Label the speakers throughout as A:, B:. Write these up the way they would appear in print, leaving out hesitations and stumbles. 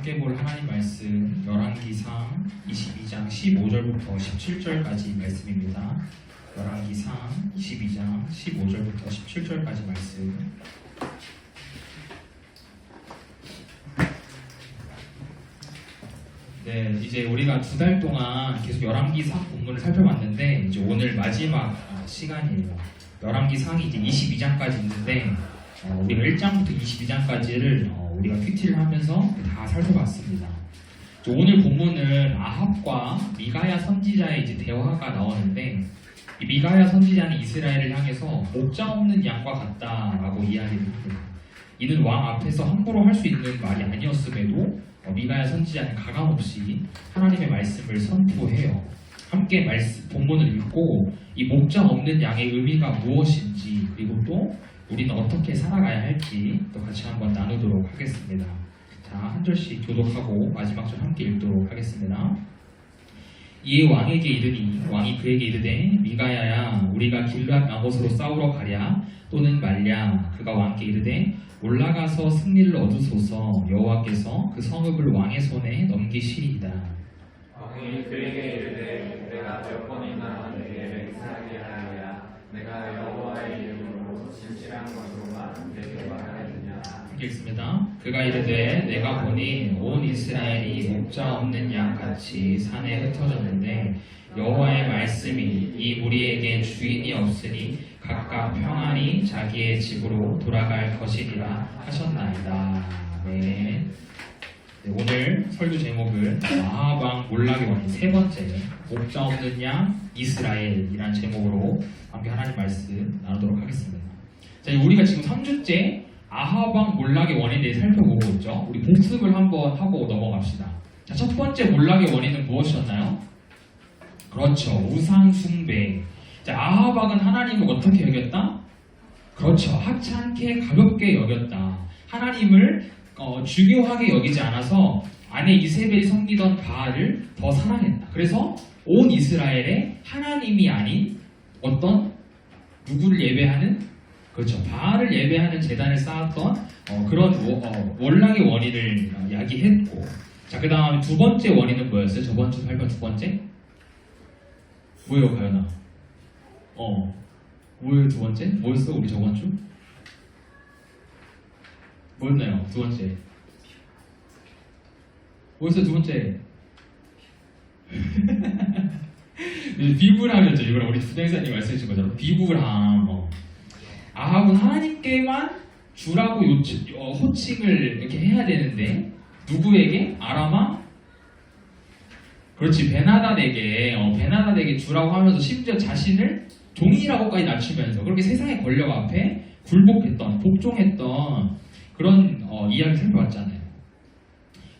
A: 함께 볼 하나님 말씀 열왕기상 22장 15절부터 17절까지 말씀입니다. 열왕기상 22장 15절부터 17절까지 말씀. 네, 이제 우리가 2달 동안 계속 열왕기상 본문을 살펴봤는데 이제 오늘 마지막 시간이에요. 열왕기상이 이제 22장까지 있는데 우리가 1장부터 22장까지를 우리가 큐티를 하면서 다 살펴봤습니다. 오늘 본문은 아합과 미가야 선지자의 이제 대화가 나오는데 이 미가야 선지자는 이스라엘을 향해서 목자 없는 양과 같다라고 이야기를 합니다. 이는 왕 앞에서 함부로 할 수 있는 말이 아니었음에도 미가야 선지자는 가감없이 하나님의 말씀을 선포해요. 함께 본문을 읽고 이 목자 없는 양의 의미가 무엇인지 그리고 또 우리는 어떻게 살아가야 할지 또 같이 한번 나누도록 하겠습니다. 자, 한 절씩 교독하고 마지막 절 함께 읽도록 하겠습니다. 이에 왕에게 이르니 왕이 그에게 이르되 미가야야 우리가 길르앗 라못으로 싸우러 가랴 또는 말랴. 그가 왕께 이르되 올라가서 승리를 얻으소서. 여호와께서 그 성읍을 왕의 손에 넘기시리이다.
B: 왕이 그에게 이르되 내가 몇 번이나 내게 맹세하게 하여야 내가 여호와의 이름으로 진실한 것으로만 내게 말하느냐.
A: 읽습니다. 그가 이르되 내가 보니 온 이스라엘이 목자 없는 양같이 산에 흩어졌는데 여호와의 말씀이 이 무리에게 주인이 없으니 각각 평안히 자기의 집으로 돌아갈 것이리라 하셨나이다. 네. 오늘 설교 제목은 아합 왕 몰락의 원인 세 번째 목자 없는 양 이스라엘이라는 제목으로 함께 하나님 말씀 나누도록 하겠습니다. 자, 우리가 지금 3주째 아합 왕 몰락의 원인에 대해 살펴보고 있죠. 우리 복습을 한번 하고 넘어갑시다. 자, 첫 번째 몰락의 원인은 무엇이었나요? 그렇죠. 우상 숭배. 자, 아합 왕은 하나님을 어떻게 여겼다? 그렇죠. 하찮게 가볍게 여겼다. 하나님을 중요하게 여기지 않아서 아내 이세벨이 섬기던 바알을 더 사랑했다. 그래서 온 이스라엘에 하나님이 아닌 어떤 누구를 예배하는 그렇죠. 바알을 예배하는 제단을 쌓았던 그런 몰락의 원인을 이야기했고, 자, 그 다음에 두 번째 원인은 뭐였어요? 저번 주 살펴본 두 번째? 뭐예요, 가연아? 뭐예요, 두 번째? 뭐였어, 우리 저번 주? 뭐였나요, 두 번째? 뭐였어요, 두 번째? 비굴함이었죠. 이거는 우리 부장사님 말씀해 주신 것처럼 비굴함. 아합은 하나님께만 주라고 호칭을 이렇게 해야 되는데 누구에게? 아람아? 그렇지, 베나닷에게 주라고 하면서 심지어 자신을 종이라고까지 낮추면서 그렇게 세상의 권력 앞에 복종했던 그런 이야기를 살펴봤잖아요.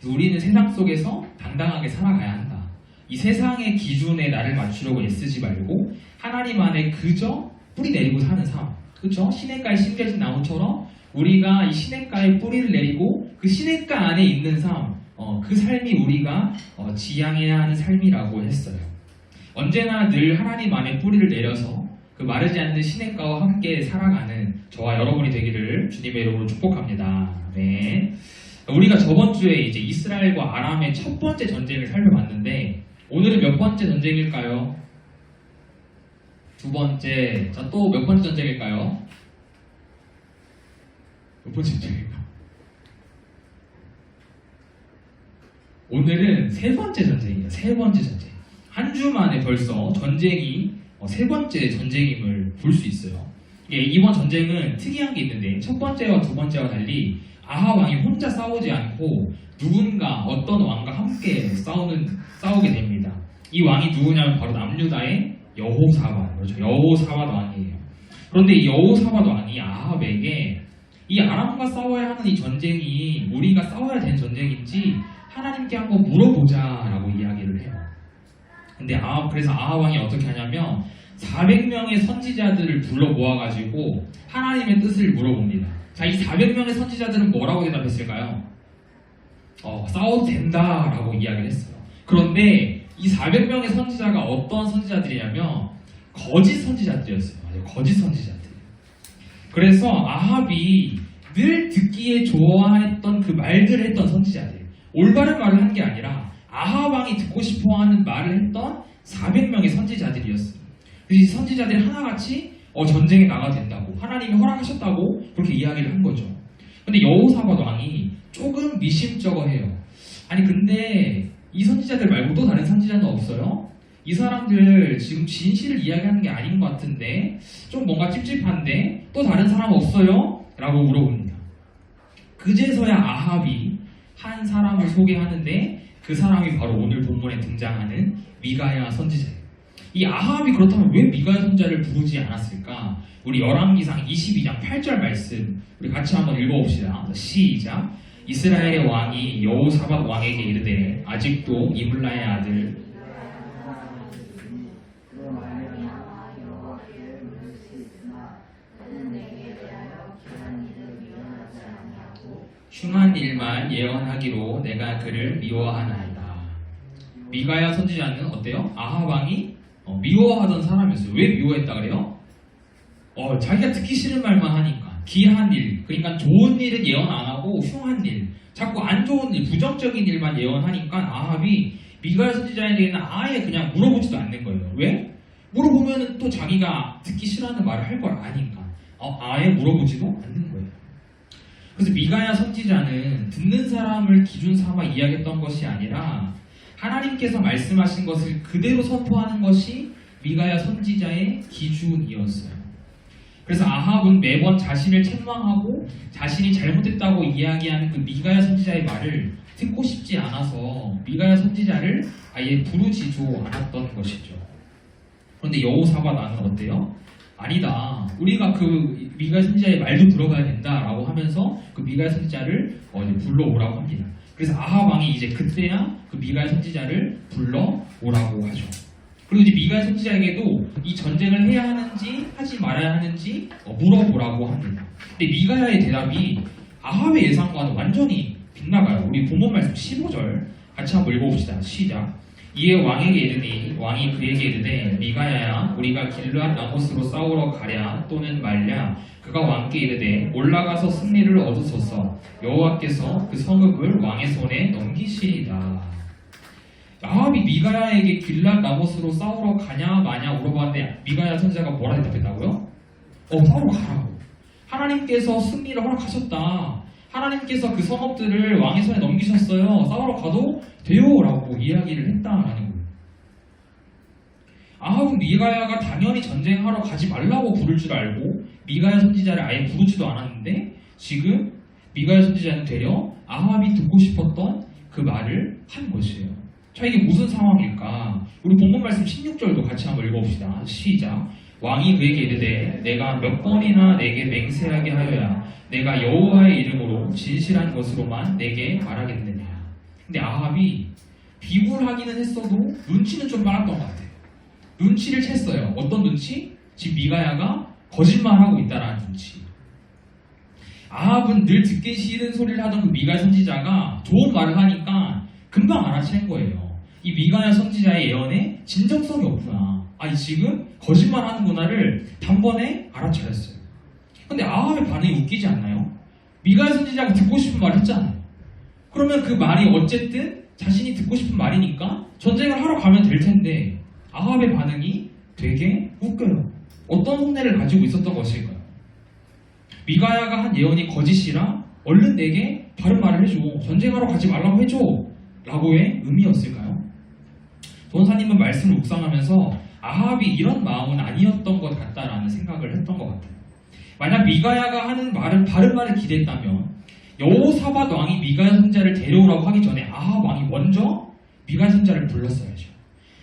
A: 우리는 세상 속에서 당당하게 살아가야 한다. 이 세상의 기준에 나를 맞추려고 애쓰지 말고 하나님 안에 그저 뿌리 내리고 사는 삶. 그렇죠? 시냇가에 심겨진 나무처럼 우리가 이 시냇가에 뿌리를 내리고 그 시냇가 안에 있는 삶, 그 삶이 우리가 지향해야 하는 삶이라고 했어요. 언제나 늘 하나님 안에 뿌리를 내려서 그 마르지 않는 시냇가와 함께 살아가는 저와 여러분이 되기를 주님의 이름으로 축복합니다. 네. 우리가 저번 주에 이제 이스라엘과 아람의 첫 번째 전쟁을 살펴봤는데 오늘은 몇 번째 전쟁일까요? 두 번째. 자, 또 몇 번째 전쟁일까요? 몇 번째 전쟁일까요? 오늘은 세 번째 전쟁이에요. 세 번째 전쟁. 한 주 만에 벌써 전쟁이 세 번째 전쟁임을 볼 수 있어요. 이번 전쟁은 특이한 게 있는데 첫 번째와 두 번째와 달리 아합 왕이 혼자 싸우지 않고 누군가 어떤 왕과 함께 싸우게 됩니다. 이 왕이 누구냐면 바로 남유다의 여호사밧, 그렇죠. 여호사밧 왕이에요. 그런데 이 여호사밧 왕이 아합에게 이 아람과 싸워야 하는 이 전쟁이 우리가 싸워야 되는 전쟁인지 하나님께 한번 물어보자라고 이야기를 해요. 근데 그래서 아합 왕이 어떻게 하냐면 400명의 선지자들을 불러 모아가지고 하나님의 뜻을 물어봅니다. 자, 이 400명의 선지자들은 뭐라고 대답했을까요? 싸워도 된다라고 이야기를 했어요. 그런데 이 400명의 선지자가 어떤 선지자들이냐면 거짓 선지자들이었어요. 맞아요. 거짓 선지자들. 그래서 아합이 늘 듣기에 좋아했던 그 말들을 했던 선지자들. 올바른 말을 한 게 아니라 아합 왕이 듣고 싶어하는 말을 했던 400명의 선지자들이었어요. 그래서 이 선지자들이 하나같이 전쟁에 나가도 된다고 하나님이 허락하셨다고 그렇게 이야기를 한 거죠. 근데 여호사밧 왕이 조금 미심쩍어해요. 아니 근데 이 선지자들 말고 또 다른 선지자는 없어요? 이 사람들 지금 진실을 이야기하는 게 아닌 것 같은데 좀 뭔가 찝찝한데 또 다른 사람 없어요? 라고 물어봅니다. 그제서야 아합이 한 사람을 소개하는데 그 사람이 바로 오늘 본문에 등장하는 미가야 선지자예요. 이 아합이 그렇다면 왜 미가야 선지자를 부르지 않았을까? 우리 열왕기상 22장 8절 말씀 우리 같이 한번 읽어봅시다. 시작. 이스라엘의 왕이 여호사밧 왕에게 이르되 아직도 이블라의 아들 흉한 일만 예언하기로 내가 그를 미워하나이다. 미가야 선지자는 어때요? 아합 왕이 미워하던 사람이었어요. 왜 미워했다 그래요? 자기가 듣기 싫은 말만 하니까 기한 일, 그러니까 좋은 일은 예언 안 하고 흉한 일, 자꾸 안 좋은 일, 부정적인 일만 예언하니까 아합이 미가야 선지자에 대해서는 아예 그냥 물어보지도 않는 거예요. 왜? 물어보면 또 자기가 듣기 싫어하는 말을 할 걸 아니까 아예 물어보지도 않는 거예요. 그래서 미가야 선지자는 듣는 사람을 기준 삼아 이야기했던 것이 아니라 하나님께서 말씀하신 것을 그대로 선포하는 것이 미가야 선지자의 기준이었어요. 그래서 아합은 매번 자신을 책망하고 자신이 잘못했다고 이야기하는 그 미가야 선지자의 말을 듣고 싶지 않아서 미가야 선지자를 아예 부르지도 않았던 것이죠. 그런데 여호사밧 왕은 어때요? 아니다. 우리가 그 미가야 선지자의 말도 들어가야 된다라고 하면서 그 미가야 선지자를 불러오라고 합니다. 그래서 아합 왕이 이제 그때야 그 미가야 선지자를 불러오라고 하죠. 그리고 이제 미가야 선지자에게도 이 전쟁을 해야 하는지 하지 말아야 하는지 물어보라고 합니다. 근데 미가야의 대답이 아합의 예상과는 완전히 빗나가요. 우리 본문 말씀 15절 같이 한번 읽어봅시다. 시작. 이에 왕에게 이르니 왕이 그에게 이르되 미가야야 우리가 길르앗 라못으로 싸우러 가랴 또는 말랴. 그가 왕께 이르되 올라가서 승리를 얻으소서. 여호와께서 그 성읍을 왕의 손에 넘기시리다. 아합이 미가야에게 길르앗 라못으로 싸우러 가냐 마냐 물어봤는데 미가야 선지자가 뭐라 대답했다고요? 싸우러 가라고. 하나님께서 승리를 허락하셨다. 하나님께서 그 성읍들을 왕의 손에 넘기셨어요. 싸우러 가도 돼요 라고 이야기를 했다라는 거예요. 아합은 미가야가 당연히 전쟁하러 가지 말라고 부를 줄 알고 미가야 선지자를 아예 부르지도 않았는데 지금 미가야 선지자는 되려 아합이 듣고 싶었던 그 말을 한 것이에요. 자, 이게 무슨 상황일까? 우리 본문 말씀 16절도 같이 한번 읽어봅시다. 시작. 왕이 그에게 이르되 내가 몇 번이나 내게 맹세하게 하여야 내가 여호와의 이름으로 진실한 것으로만 내게 말하겠느냐. 근데 아합이 비굴하기는 했어도 눈치는 좀 빨랐던 것 같아요. 눈치를 챘어요. 어떤 눈치? 지금 미가야가 거짓말하고 있다라는 눈치. 아합은 늘 듣기 싫은 소리를 하던 그 미가야 선지자가 좋은 말을 하니까 금방 알아챈 거예요. 이 미가야 선지자의 예언에 진정성이 없구나. 지금 거짓말하는구나를 단번에 알아차렸어요. 근데 아합의 반응이 웃기지 않나요? 미가야 선지자가 듣고 싶은 말 했잖아요. 그러면 그 말이 어쨌든 자신이 듣고 싶은 말이니까 전쟁을 하러 가면 될 텐데 아합의 반응이 되게 웃겨요. 어떤 속내를 가지고 있었던 것일까요? 미가야가 한 예언이 거짓이라 얼른 내게 바른 말을 해줘. 전쟁하러 가지 말라고 해줘. 라고의 의미였을까요? 전사님은 말씀을 묵상하면서 아합이 이런 마음은 아니었던 것 같다라는 생각을 했던 것 같아요. 만약 미가야가 하는 말을 바른 말을 기대했다면 여호사밧 왕이 미가야 선지자를 데려오라고 하기 전에 아합 왕이 먼저 미가야 선지자를 불렀어야죠.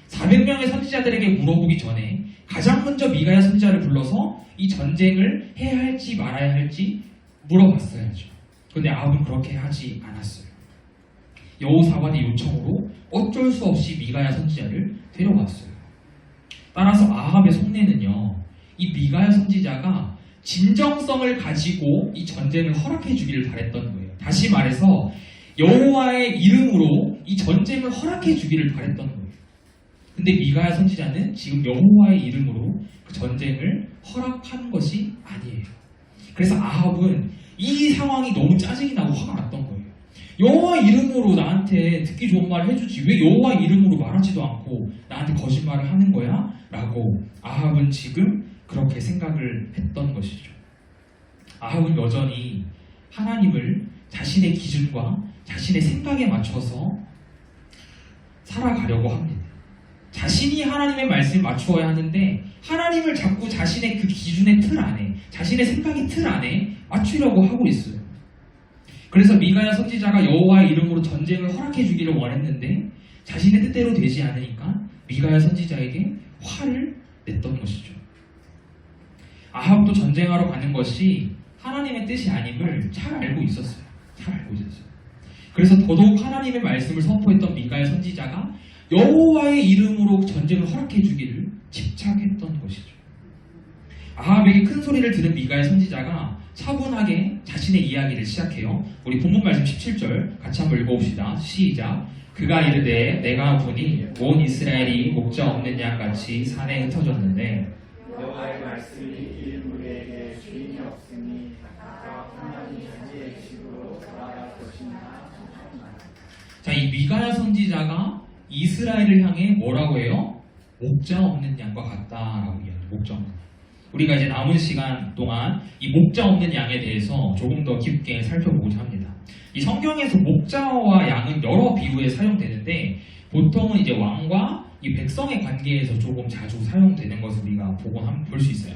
A: 400명의 선지자들에게 물어보기 전에 가장 먼저 미가야 선지자를 불러서 이 전쟁을 해야 할지 말아야 할지 물어봤어야죠. 그런데 아합은 그렇게 하지 않았어요. 여호사밧의 요청으로 어쩔 수 없이 미가야 선지자를 데려왔어요. 따라서 아합의 속내는요, 이 미가야 선지자가 진정성을 가지고 이 전쟁을 허락해 주기를 바랬던 거예요. 다시 말해서 여호와의 이름으로 이 전쟁을 허락해 주기를 바랬던 거예요. 근데 미가야 선지자는 지금 여호와의 이름으로 그 전쟁을 허락한 것이 아니에요. 그래서 아합은 이 상황이 너무 짜증이 나고 화가 났던 거예요. 여호와 이름으로 나한테 듣기 좋은 말을 해주지 왜 여호와 이름으로 말하지도 않고 나한테 거짓말을 하는 거야? 라고 아합은 지금 그렇게 생각을 했던 것이죠. 아합은 여전히 하나님을 자신의 기준과 자신의 생각에 맞춰서 살아가려고 합니다. 자신이 하나님의 말씀에 맞추어야 하는데 하나님을 자꾸 자신의 그 기준의 틀 안에 자신의 생각의 틀 안에 맞추려고 하고 있어요. 그래서 미가야 선지자가 여호와의 이름으로 전쟁을 허락해 주기를 원했는데 자신의 뜻대로 되지 않으니까 미가야 선지자에게 화를 냈던 것이죠. 아합도 전쟁하러 가는 것이 하나님의 뜻이 아님을 잘 알고 있었어요. 그래서 더더욱 하나님의 말씀을 선포했던 미가야 선지자가 여호와의 이름으로 전쟁을 허락해 주기를 집착했던 것이죠. 아합에게 큰 소리를 들은 미가야 선지자가 차분하게 자신의 이야기를 시작해요. 우리 본문 말씀 17절 같이 한번 읽어봅시다. 시작. 그가 이르되 내가 보니 온 이스라엘이 목자 없는 양같이 산에 흩어졌는데
B: 여호와의 말씀이 이 무리에게 주인이 없으니 각각 하나님 자기의 집으로 돌아갈 것이나.
A: 자, 이 미가야 선지자가 이스라엘을 향해 뭐라고 해요? 목자 없는 양과 같다라고 이야기해요. 목자 없는 양. 우리가 이제 남은 시간 동안 이 목자 없는 양에 대해서 조금 더 깊게 살펴보고자 합니다. 이 성경에서 목자와 양은 여러 비유에 사용되는데 보통은 이제 왕과 이 백성의 관계에서 조금 자주 사용되는 것을 우리가 볼 수 있어요.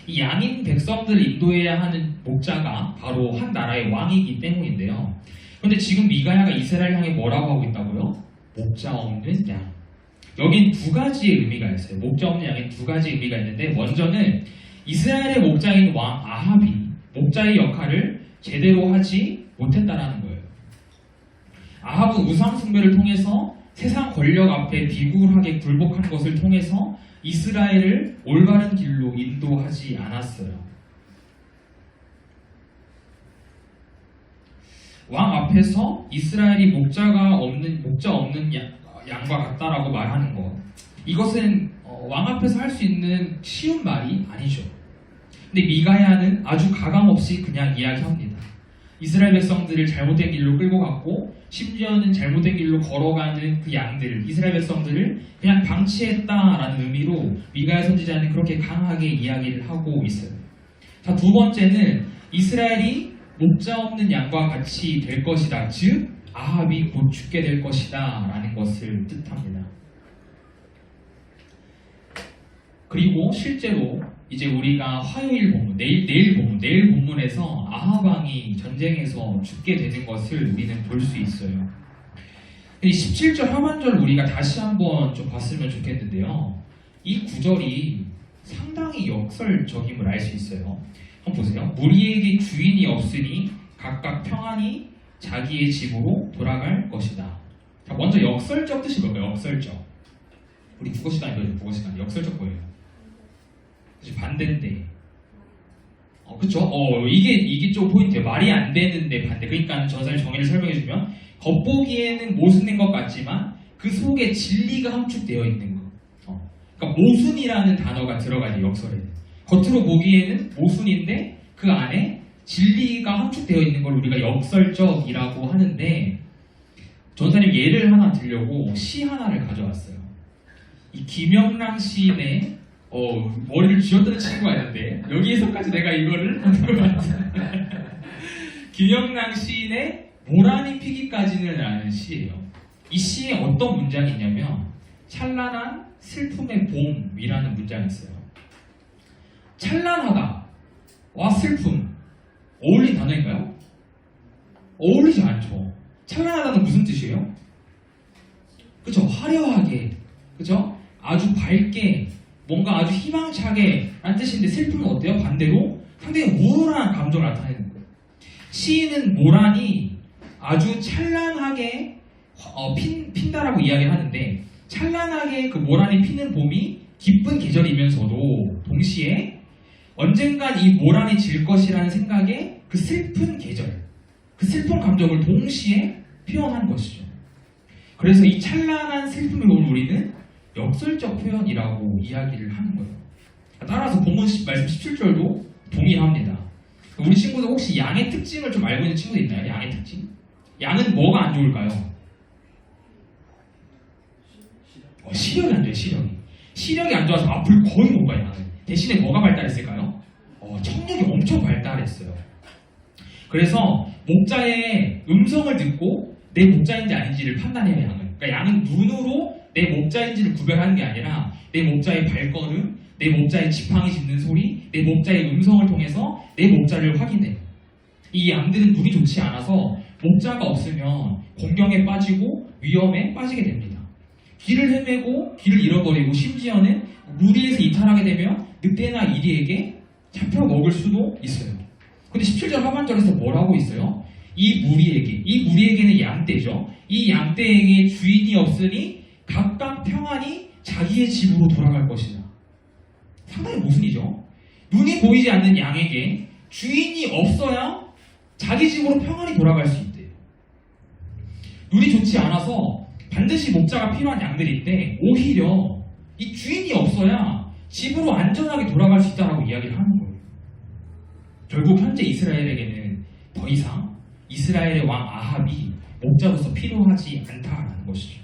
A: 이 양인 백성들을 인도해야 하는 목자가 바로 한 나라의 왕이기 때문인데요. 그런데 지금 미가야가 이스라엘 향해 뭐라고 하고 있다고요? 목자 없는 양. 여긴 두 가지의 의미가 있어요. 목자 없는 양에 두 가지 의미가 있는데 먼저는 이스라엘의 목자인 왕 아합이 목자의 역할을 제대로 하지 못했다라는 거예요. 아합은 우상 숭배를 통해서 세상 권력 앞에 비굴하게 굴복한 것을 통해서 이스라엘을 올바른 길로 인도하지 않았어요. 왕 앞에서 이스라엘이 목자 없는 양과 같다라고 말하는 것, 이것은 왕 앞에서 할 수 있는 쉬운 말이 아니죠. 근데 미가야는 아주 가감없이 그냥 이야기합니다. 이스라엘 백성들을 잘못된 길로 끌고 갔고 심지어는 잘못된 길로 걸어가는 그 양들, 이스라엘 백성들을 그냥 방치했다라는 의미로 미가야 선지자는 그렇게 강하게 이야기를 하고 있어요. 자, 두 번째는 이스라엘이 목자 없는 양과 같이 될 것이다. 즉 아합이 곧 죽게 될 것이다 라는 것을 뜻합니다. 그리고 실제로 이제 우리가 화요일 본문, 내일 본문에서 아합 왕이 전쟁에서 죽게 되는 것을 우리는 볼 수 있어요. 17절 하반절 우리가 다시 한번 좀 봤으면 좋겠는데요. 이 구절이 상당히 역설적임을 알 수 있어요. 한번 보세요. 무리에게 주인이 없으니 각각 평안히 자기의 집으로 돌아갈 것이다. 자, 먼저 역설적 뜻이 뭘까요? 역설적. 우리 국어 시간이거든요. 국어 시간. 역설적 뭐예요? 반대인데. 그쵸? 이게 좀 포인트예요. 말이 안 되는데 반대. 그러니까 전사님 정의를 설명해주면 겉보기에는 모순인 것 같지만 그 속에 진리가 함축되어 있는 거. 그러니까 모순이라는 단어가 들어가야 돼요. 역설에는. 겉으로 보기에는 모순인데 그 안에 진리가 함축되어 있는 걸 우리가 역설적이라고 하는데, 전사님 예를 하나 들려고 시 하나를 가져왔어요. 이 김영랑 시인의 머리를 쥐어뜯는 친구가 있는데 여기에서까지 내가 이거를 하는 것 같아요. 김영랑 시인의 모란이 피기까지는 라는 시예요. 이 시에 어떤 문장이 있냐면 찬란한 슬픔의 봄이라는 문장이 있어요. 찬란하다와 슬픔 어울린 단어인가요? 어울리지 않죠. 찬란하다는 무슨 뜻이에요? 그쵸? 화려하게, 그쵸? 아주 밝게, 뭔가 아주 희망차게 라는 뜻인데 슬픔은 어때요? 반대로 상당히 우울한 감정을 나타내는 거예요. 시인은 모란이 아주 찬란하게 핀다라고 이야기를 하는데, 찬란하게 그 모란이 피는 봄이 기쁜 계절이면서도 동시에 언젠간 이 모란이 질 것이라는 생각에 그 슬픈 계절, 그 슬픈 감정을 동시에 표현한 것이죠. 그래서 이 찬란한 슬픔을 보면 우리는 역설적 표현이라고 이야기를 하는 거예요. 따라서 본문 말씀 17절도 동의합니다. 우리 친구들 혹시 양의 특징을 좀 알고 있는 친구들 있나요? 양의 특징? 양은 뭐가 안 좋을까요? 시력이 안 좋아요. 시력이 안 좋아서 앞을 거의 못 봐요. 양은. 대신에 뭐가 발달했을까요? 청력이 엄청 발달했어요. 그래서 목자의 음성을 듣고 내 목자인지 아닌지를 판단해요. 그러니까 양은 눈으로 내 목자인지를 구별하는 게 아니라 내 목자의 발걸음, 내 목자의 지팡이 짚는 소리, 내 목자의 음성을 통해서 내 목자를 확인해요. 이 양들은 눈이 좋지 않아서 목자가 없으면 공경에 빠지고 위험에 빠지게 됩니다. 길을 헤매고 길을 잃어버리고 심지어는 무리에서 이탈하게 되면 늑대나 이리에게 잡혀 먹을 수도 있어요. 근데 17절 하반절에서 뭐라고 있어요? 이 무리에게는 양떼죠. 이 양떼에게 주인이 없으니 각각 평안히 자기의 집으로 돌아갈 것이다. 상당히 모순이죠. 눈이 보이지 않는 양에게 주인이 없어야 자기 집으로 평안히 돌아갈 수 있대요. 눈이 좋지 않아서 반드시 목자가 필요한 양들인데 오히려 이 주인이 없어야 집으로 안전하게 돌아갈 수 있다라고 이야기를 하는 거예요. 결국 현재 이스라엘에게는 더 이상 이스라엘의 왕 아합이 목자로서 필요하지 않다라는 것이죠.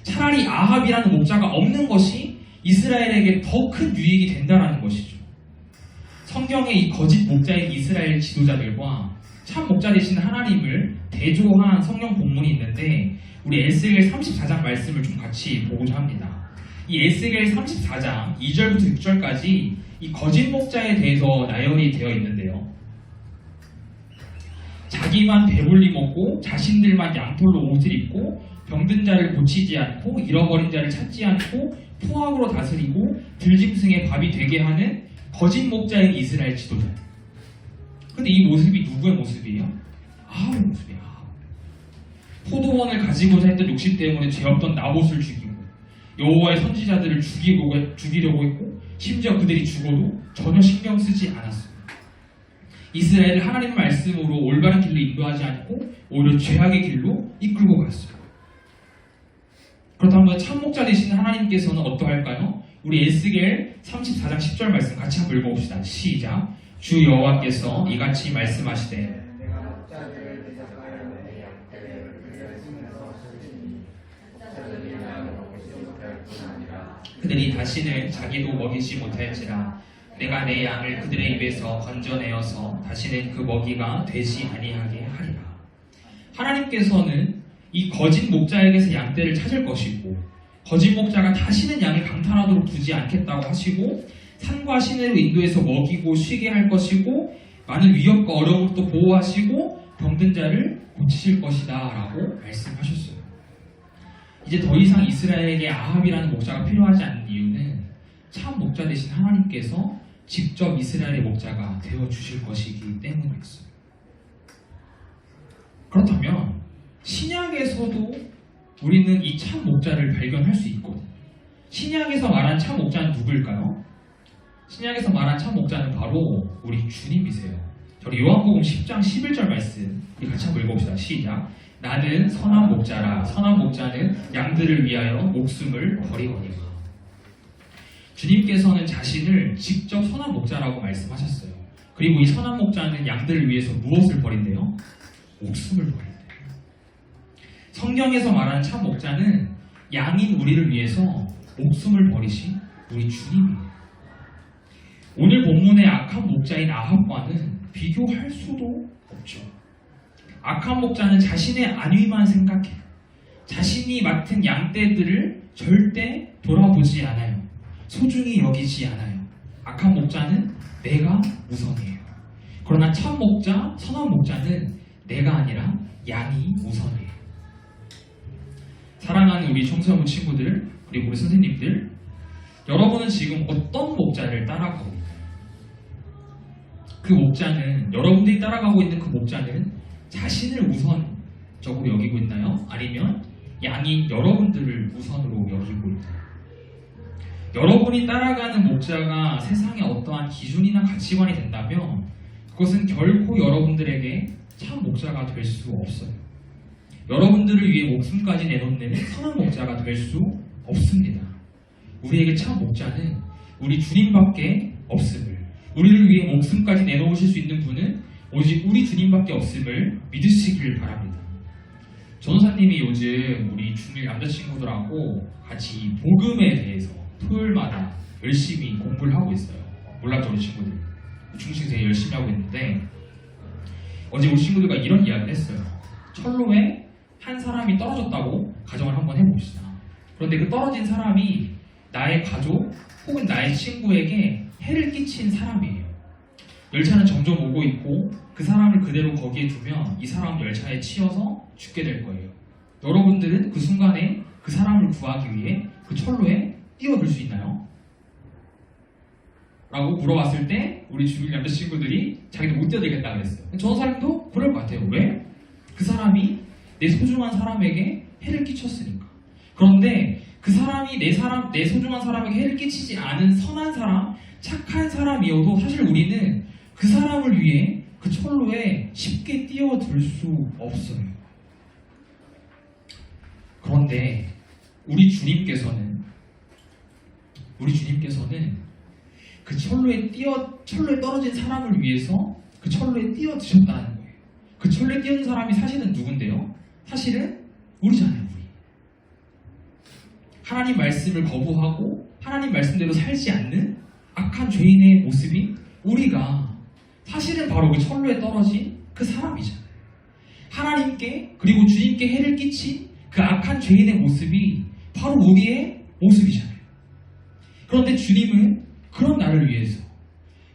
A: 차라리 아합이라는 목자가 없는 것이 이스라엘에게 더 큰 유익이 된다라는 것이죠. 성경에 이 거짓 목자인 이스라엘 지도자들과 참 목자 되신 하나님을 대조한 성경 본문이 있는데 우리 에스겔 34장 말씀을 좀 같이 보고자 합니다. 이 에스겔 34장 2절부터 6절까지 이 거짓 목자에 대해서 나열이 되어 있는데요. 자기만 배불리 먹고 자신들만 양털로 옷을 입고 병든 자를 고치지 않고 잃어버린 자를 찾지 않고 포악으로 다스리고 들짐승의 밥이 되게 하는 거짓 목자인 이스라엘 지도자. 근데 이 모습이 누구의 모습이에요? 아합의 모습이에요. 포도원을 가지고자 했던 욕심 때문에 죄 없던 나봇을 죽이고 여호와의 선지자들을 죽이려고 했고 심지어 그들이 죽어도 전혀 신경 쓰지 않았어요. 이스라엘을 하나님의 말씀으로 올바른 길로 인도하지 않고 오히려 죄악의 길로 이끌고 갔어요. 그렇다면 참 목자 되신 하나님께서는 어떠할까요? 우리 에스겔 34장 10절 말씀 같이 한번 읽어봅시다. 시작. 주 여호와께서 이같이 말씀하시되 그들이 다시는 자기도 먹이지 못할지라 내가 내 양을 그들의 입에서 건져내어서 다시는 그 먹이가 되지 아니하게 하리라. 하나님께서는 이 거짓 목자에게서 양떼를 찾을 것이고 거짓 목자가 다시는 양을 강탈하도록 두지 않겠다고 하시고 산과 시내로 인도해서 먹이고 쉬게 할 것이고 많은 위협과 어려움을 또 보호하시고 병든 자를 고치실 것이다 라고 말씀하셨어요. 이제 더 이상 이스라엘에게 아합이라는 목자가 필요하지 않는 이유는 참 목자 되신 하나님께서 직접 이스라엘의 목자가 되어주실 것이기 때문이었어요. 그렇다면 신약에서도 우리는 이 참 목자를 발견할 수 있거든요. 신약에서 말한 참 목자는 누구일까요? 신약에서 말한 참 목자는 바로 우리 주님이세요. 저희 요한복음 10장 11절 말씀 같이 한번 읽어봅시다. 시작. 나는 선한 목자라. 선한 목자는 양들을 위하여 목숨을 버리거니와. 주님께서는 자신을 직접 선한 목자라고 말씀하셨어요. 그리고 이 선한 목자는 양들을 위해서 무엇을 버린대요? 목숨을 버린대요. 성경에서 말하는 참 목자는 양인 우리를 위해서 목숨을 버리신 우리 주님이에요. 오늘 본문의 악한 목자인 아합과는 비교할 수도 없죠. 악한 목자는 자신의 안위만 생각해요. 자신이 맡은 양떼들을 절대 돌아보지 않아요. 소중히 여기지 않아요. 악한 목자는 내가 우선이에요. 그러나 참 목자, 선한 목자는 내가 아니라 양이 우선이에요. 사랑하는 우리 청소년 친구들, 그리고 우리 선생님들, 여러분은 지금 어떤 목자를 따라가고 있나요? 그 목자는, 여러분들이 따라가고 있는 그 목자는 자신을 우선적으로 여기고 있나요? 아니면 양인 여러분들을 우선으로 여기고 있나요? 여러분이 따라가는 목자가 세상의 어떠한 기준이나 가치관이 된다면 그것은 결코 여러분들에게 참 목자가 될 수 없어요. 여러분들을 위해 목숨까지 내놓는 선한 목자가 될 수 없습니다. 우리에게 참 목자는 우리 주님밖에 없음을, 우리를 위해 목숨까지 내놓으실 수 있는 분은 오직 우리 주님밖에 없음을 믿으시길 바랍니다. 전도사님이 요즘 우리 중1 남자친구들하고 같이 복음에 대해서 토요일마다 열심히 공부를 하고 있어요. 몰랐죠, 우리 친구들. 중식 되게 열심히 하고 있는데 어제 우리 친구들과 이런 이야기를 했어요. 철로에 한 사람이 떨어졌다고 가정을 한번 해봅시다. 그런데 그 떨어진 사람이 나의 가족 혹은 나의 친구에게 해를 끼친 사람이에요. 열차는 점점 오고 있고 그 사람을 그대로 거기에 두면 이 사람은 열차에 치여서 죽게 될 거예요. 여러분들은 그 순간에 그 사람을 구하기 위해 그 철로에 뛰어들 수 있나요? 라고 물어봤을 때 우리 주변 남자친구들이 자기도 못 뛰어들겠다 그랬어요. 저 사람도 그럴 것 같아요. 왜? 그 사람이 내 소중한 사람에게 해를 끼쳤으니까. 그런데 그 사람이 내 소중한 사람에게 해를 끼치지 않은 선한 사람, 착한 사람이어도 사실 우리는 그 사람을 위해 그 철로에 쉽게 뛰어들 수 없어요. 그런데 우리 주님께서는 그 철로에 떨어진 사람을 위해서 그 철로에 뛰어드셨다는 거예요. 그 철로에 뛰어든 사람이 사실은 누군데요? 사실은 우리잖아요, 우리. 하나님 말씀을 거부하고 하나님 말씀대로 살지 않는 악한 죄인의 모습이 우리가 사실은 바로 그 철로에 떨어진 그 사람이잖아요. 하나님께 그리고 주님께 해를 끼친 그 악한 죄인의 모습이 바로 우리의 모습이잖아요. 그런데 주님은 그런 나를 위해서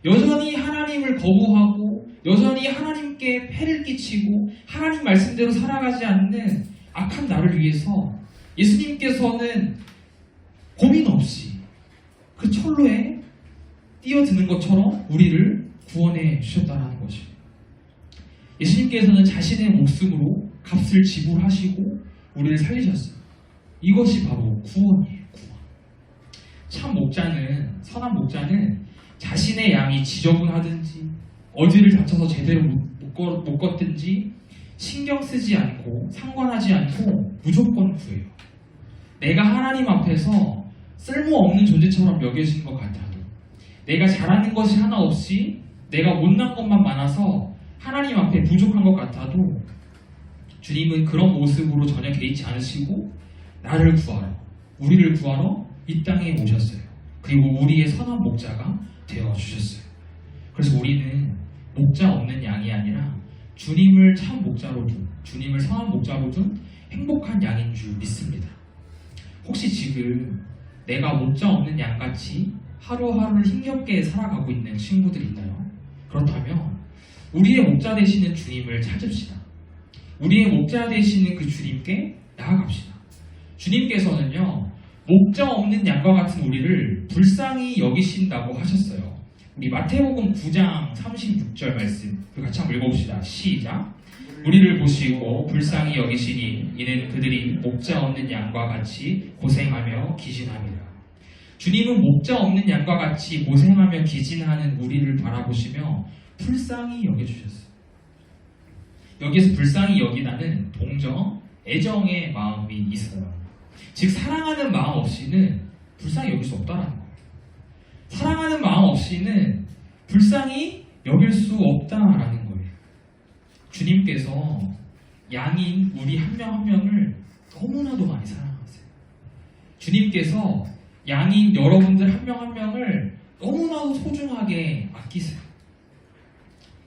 A: 여전히 하나님을 거부하고 여전히 하나님께 해를 끼치고 하나님 말씀대로 살아가지 않는 악한 나를 위해서 예수님께서는 고민 없이 그 철로에 뛰어드는 것처럼 우리를 구원해 주셨다는 것입니다. 예수님께서는 자신의 목숨으로 값을 지불하시고 우리를 살리셨어요. 이것이 바로 구원이에요. 구원. 참 목자는, 선한 목자는 자신의 양이 지저분하든지 어디를 다쳐서 제대로 못 걷든지 신경 쓰지 않고 상관하지 않고 무조건 구해요. 내가 하나님 앞에서 쓸모없는 존재처럼 여겨지는 것 같아도 내가 잘하는 것이 하나 없이 내가 못난 것만 많아서 하나님 앞에 부족한 것 같아도 주님은 그런 모습으로 전혀 개의치 않으시고 나를 구하러, 우리를 구하러 이 땅에 오셨어요. 그리고 우리의 선한 목자가 되어주셨어요. 그래서 우리는 목자 없는 양이 아니라 주님을 참 목자로 둔, 주님을 선한 목자로 둔 행복한 양인 줄 믿습니다. 혹시 지금 내가 목자 없는 양같이 하루하루를 힘겹게 살아가고 있는 친구들 있나요? 그렇다면 우리의 목자 되시는 주님을 찾읍시다. 우리의 목자 되시는 그 주님께 나아갑시다. 주님께서는요, 목자 없는 양과 같은 우리를 불쌍히 여기신다고 하셨어요. 우리 마태복음 9장 36절 말씀 같이 한번 읽어봅시다. 시작. 우리를 보시고 불쌍히 여기시니 이는 그들이 목자 없는 양과 같이 고생하며 기진합니다. 주님은 목자 없는 양과 같이 고생하며 기진하는 우리를 바라보시며 불쌍히 여겨주셨어요. 여기서 불쌍히 여기다는 동정, 애정의 마음이 있어요. 즉 사랑하는 마음 없이는 불쌍히 여길 수 없다는 거예요. 사랑하는 마음 없이는 불쌍히 여길 수 없다라는 거예요. 주님께서 양인 우리 한 명 한 명을 너무나도 많이 사랑하세요. 주님께서 양인 여러분들 한 명 한 명을 너무나도 소중하게 아끼세요.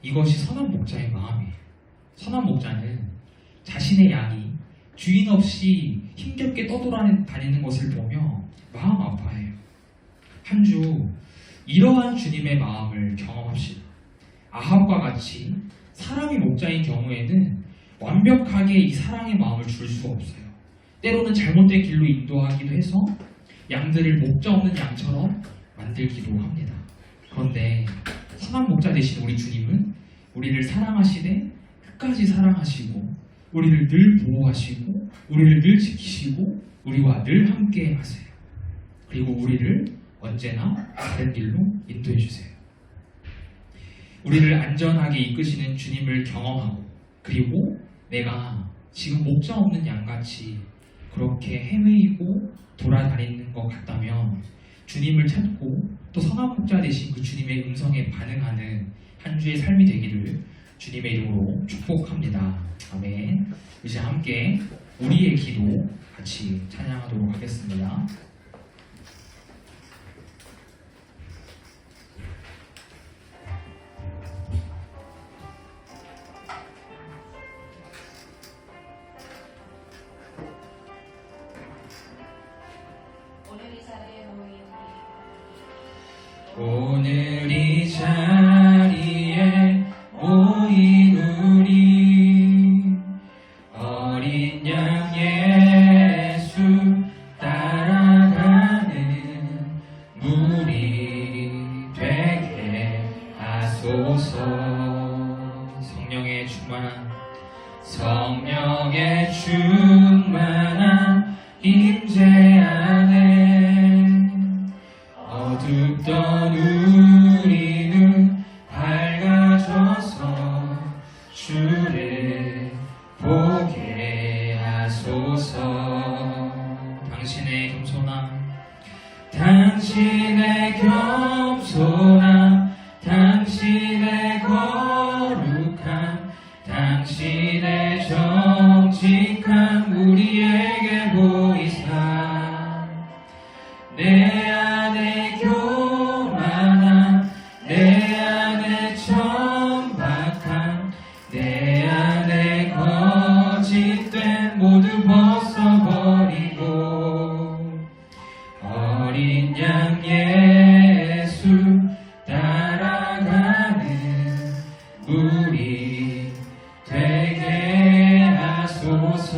A: 이것이 선한 목자의 마음이에요. 선한 목자는 자신의 양이 주인 없이 힘겹게 떠돌아다니는 것을 보며 마음 아파해요. 한 주 이러한 주님의 마음을 경험합시다. 아합과 같이 사람이 목자인 경우에는 완벽하게 이 사랑의 마음을 줄 수 없어요. 때로는 잘못된 길로 인도하기도 해서 양들을 목자 없는 양처럼 만들기도 합니다. 그런데 선한 목자 되신 우리 주님은 우리를 사랑하시되 끝까지 사랑하시고 우리를 늘 보호하시고 우리를 늘 지키시고 우리와 늘 함께 하세요. 그리고 우리를 언제나 바른 길로 인도해 주세요. 우리를 안전하게 이끄시는 주님을 경험하고 그리고 내가 지금 목자 없는 양같이 그렇게 헤매이고 돌아다니는 것 같다면 주님을 찾고 또 선한 목자 되신 그 주님의 음성에 반응하는 한 주의 삶이 되기를 주님의 이름으로 축복합니다. 아멘. 이제 함께 우리의 기도 같이 찬양하도록 하겠습니다. 오늘 이 자리에 모인 우리 어린 양 예수 따라가는 무리 되게 하소서. 성령의 충만한 임재 안에 어둡던 우리는 밝아져서 주를 보게 하소서. 당신의 겸손함, 당신의 거룩함, 당신의 정직함 우리에게 보이사 내 안에 교만함, 내 안에 천박함, 내 안에 거짓된 모두 벗어버리고 어린 양 예수 따라가는 우리 되게 하소서.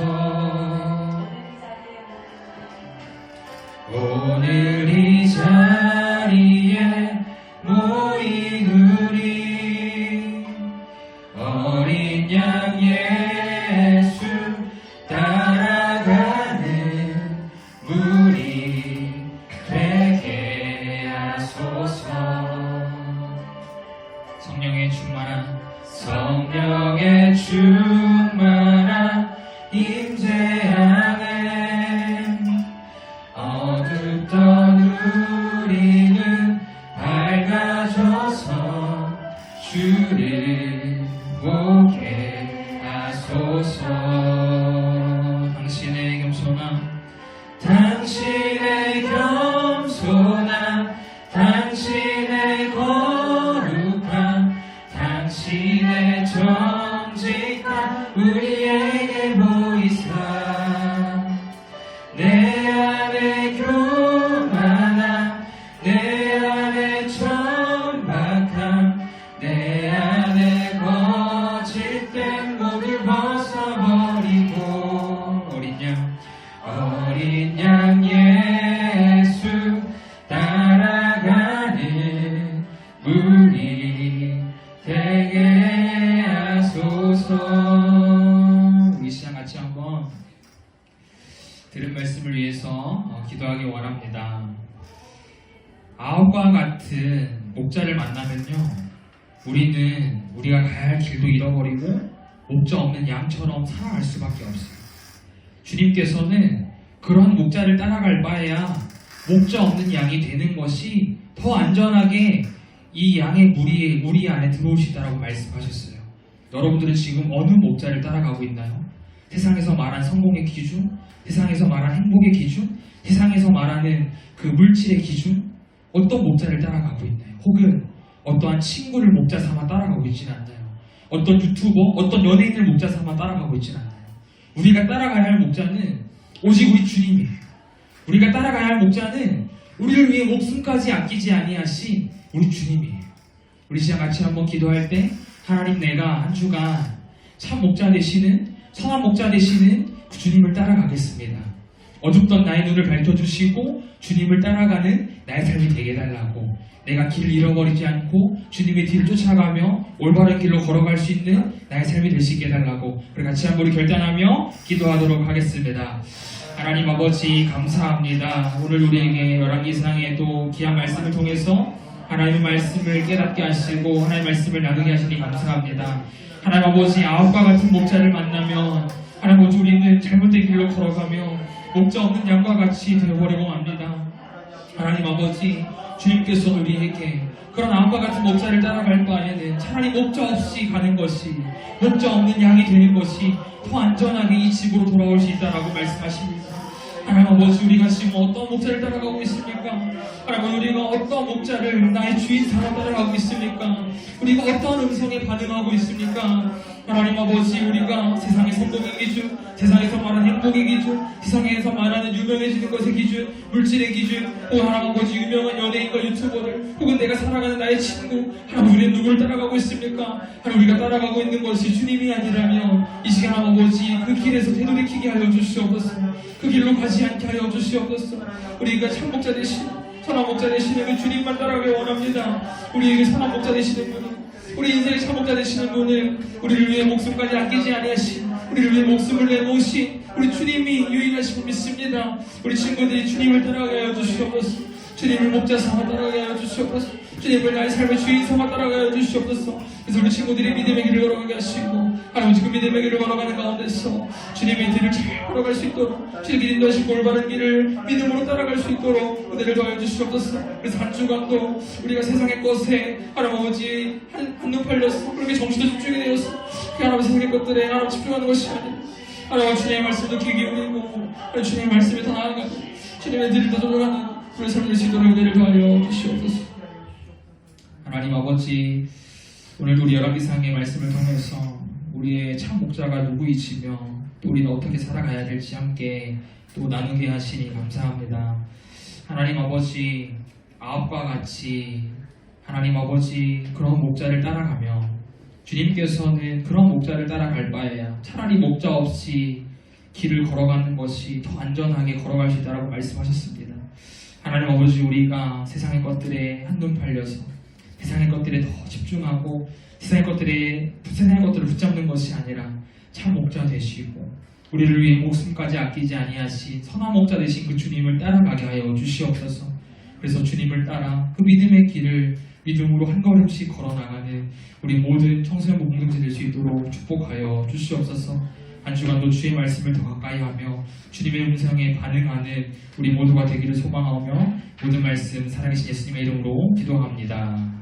A: 오늘 이 자리에 모인 우리 어린 양 예수 따라가는 우리 되게 하소서. 성령의 충만한 임재 안에 어둡던 우리는 밝아져서 주를 보게 하소서. 당신의 겸손함, 당신의 거룩함, 당신의 정직함 우리에게 보이사 내 안에 교만함, 내 안에 천박함, 내 안에 거짓된 모두 벗어버리고 어린 양 예수 따라가는 우리 되게 하소서. 우리 시간 같이 한번 들은 말씀을 위해서 기도하기 원합니다. 아홉과 같은 목자를 만나면요, 우리는 우리가 가야 할 길도 잃어버리고 목자 없는 양처럼 살아갈 수밖에 없어요. 주님께서는 그런 목자를 따라갈 바에야 목자 없는 양이 되는 것이 더 안전하게 이 양의 무리 안에 들어올 수 있다고 말씀하셨어요. 여러분들은 지금 어느 목자를 따라가고 있나요? 세상에서 말한 성공의 기준, 세상에서 말한 행복의 기준, 세상에서 말하는 그 물질의 기준, 어떤 목자를 따라가고 있나요? 혹은 어떠한 친구를 목자 삼아 따라가고 있지는 않나요? 어떤 유튜버, 어떤 연예인을 목자 삼아 따라가고 있지는 않나요? 우리가 따라가야 할 목자는 오직 우리 주님이에요. 우리가 따라가야 할 목자는 우리를 위해 목숨까지 아끼지 아니하신 우리 주님이에요. 우리 시간 같이 한번 기도할 때 하나님, 내가 한 주간 참 목자 되시는, 선한 목자 되시는 그 주님을 따라가겠습니다. 어둡던 나의 눈을 밝혀주시고 주님을 따라가는 나의 삶이 되게 해달라고, 내가 길을 잃어버리지 않고 주님의 뒤를 쫓아가며 올바른 길로 걸어갈 수 있는 나의 삶이 될 수 있게 해달라고 우리 같이 한번 우리 결단하며 기도하도록 하겠습니다. 하나님 아버지, 감사합니다. 오늘 우리에게 열왕기상의 또 귀한 말씀을 통해서 하나님의 말씀을 깨닫게 하시고 하나님의 말씀을 나누게 하시니 감사합니다. 하나님 아버지, 아홉과 같은 목자를 만나면 하나님 아버지, 우리는 잘못된 길로 걸어가며 목자 없는 양과 같이 되어버리고 맙니다. 하나님 아버지, 주님께서 우리에게 그런 아합과 같은 목자를 따라갈 바에는 차라리 목자 없이 가는 것이, 목자 없는 양이 되는 것이 더 안전하게 이 집으로 돌아올 수 있다라고 말씀하십니다. 하나님 아버지, 우리가 지금 어떤 목자를 따라가고 있습니까? 하나님, 우리가 어떤 목자를 나의 주인 삼아 따라가고 있습니까? 우리가 어떤 음성에 반응하고 있습니까? 하나님 아버지, 우리가 세상의 성공의 기준, 세상에서 말하는 행복의 기준, 세상에서 말하는 유명해지는 것의 기준, 물질의 기준, 또 하나님 아버지 유명한 연예인과 유튜버를, 혹은 내가 살아가는 나의 친구, 하나님, 우리는 누구를 따라가고 있습니까? 하나님, 우리가 따라가고 있는 것이 주님이 아니라면 이 시간 하나님 아버지, 그 길에서 되돌이키게 하여 주시옵소서. 그 길로 가지 않게 하여 주시옵소서. 우리가 참 목자 되신, 선한 목자 되시는 그 주님만 따라가길 원합니다. 우리에게 선한 목자 되시는 분은, 우리 인생의 참 목자 되시는 분은 우리를 위해 목숨까지 아끼지 아니하신, 우리를 위해 목숨을 내놓으신 우리 주님이 유일하심을 믿습니다. 우리 친구들이 주님을 따라가게 하여 주시옵소서. 주님을 목자 삼아 따라가게 하여 주시옵소서. 주님을 나의 삶의 주인 삼아 따라가게 하여 주시옵소서. 그래서 우리 친구들이 믿음의 길을 걸어가게 하시고, 하나님, 그 믿음의 길을 걸어가는 가운데서 주님의 길을 잘 걸어갈 수 있도록, 주님이 인도하신 올바른 길을 믿음으로 따라갈 수 있도록 은혜를 더하여 주시옵소서. 그래서 한 주간도 우리가 세상의 것에 하나님 아버지 한눈 팔려서 그렇게 정신도 집중이 되어서 그 하나님 세상의 것들에 하나님 집중하는 것이 아니라 하나님 주님의 말씀도 귀 기울이고, 주님의 말씀에 더 나아가고 주님의 길을 더 돌아가는 우리 삶을 수 있도록 은혜를 더하여 주시옵소서. 하나님 아버지, 오늘도 우리 열왕기상의 말씀을 통해서 우리의 참 목자가 누구이시며 또 우리는 어떻게 살아가야 될지 함께 또 나누게 하시니 감사합니다. 하나님 아버지, 아합과 같이 하나님 아버지 그런 목자를 따라가며 주님께서는 그런 목자를 따라갈 바에야 차라리 목자 없이 길을 걸어가는 것이 더 안전하게 걸어갈 수 있다고 말씀하셨습니다. 하나님 아버지, 우리가 세상의 것들에 한눈 팔려서 세상의 것들에 더 집중하고 세상의 것들을 붙잡는 것이 아니라 참 목자 되시고 우리를 위해 목숨까지 아끼지 아니하신 선한 목자 되신 그 주님을 따라가게 하여 주시옵소서. 그래서 주님을 따라 그 믿음의 길을 믿음으로 한 걸음씩 걸어나가는 우리 모든 청소년 공동체 될 수 있도록 축복하여 주시옵소서. 한 주간도 주의 말씀을 더 가까이 하며 주님의 음성에 반응하는 우리 모두가 되기를 소망하며 모든 말씀 살아계신 예수님의 이름으로 기도합니다.